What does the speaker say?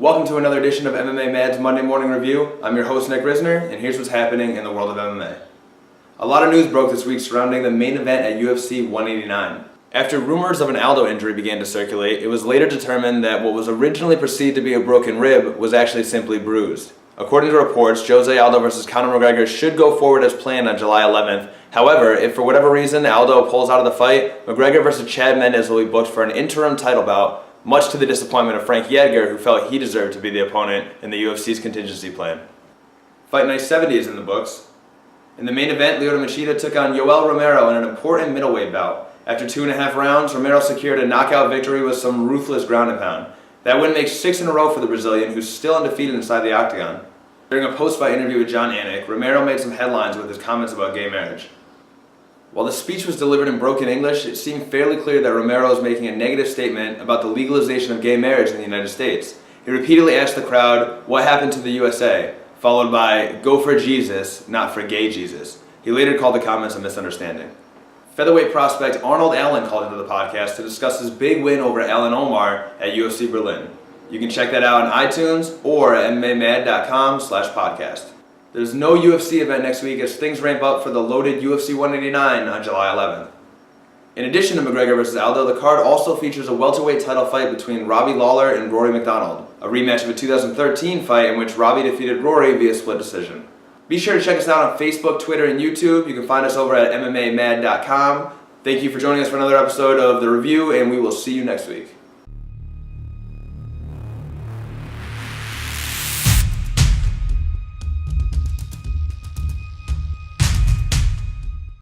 Welcome to another edition of MMA Mad's Monday Morning Review. I'm your host, Nick Risner, and here's what's happening in the world of MMA. A lot of news broke this week surrounding the main event at UFC 189. After rumors of an Aldo injury began to circulate, it was later determined that what was originally perceived to be a broken rib was actually simply bruised. According to reports, Jose Aldo vs. Conor McGregor should go forward as planned on July 11th. However, if for whatever reason Aldo pulls out of the fight, McGregor vs. Chad Mendes will be booked for an interim title bout, much to the disappointment of Frankie Edgar, who felt he deserved to be the opponent in the UFC's contingency plan. Fight Night 70 is in the books. In the main event, Lyoto Machida took on Yoel Romero in an important middleweight bout. After 2.5 rounds, Romero secured a knockout victory with some ruthless ground and pound. That win makes 6 in a row for the Brazilian, who's still undefeated inside the octagon. During a post-fight interview with John Anik, Romero made some headlines with his comments about gay marriage. While the speech was delivered in broken English, it seemed fairly clear that Romero was making a negative statement about the legalization of gay marriage in the United States. He repeatedly asked the crowd, "What happened to the USA?" followed by, "Go for Jesus, not for gay Jesus." He later called the comments a misunderstanding. Featherweight prospect Arnold Allen called into the podcast to discuss his big win over Alan Omar at UFC Berlin. You can check that out on iTunes or at mmamad.com/podcast. There's no UFC event next week as things ramp up for the loaded UFC 189 on July 11th. In addition to McGregor vs. Aldo, the card also features a welterweight title fight between Robbie Lawler and Rory McDonald, a rematch of a 2013 fight in which Robbie defeated Rory via split decision. Be sure to check us out on Facebook, Twitter, and YouTube. You can find us over at mmamad.com. Thank you for joining us for another episode of The Review, and we will see you next week.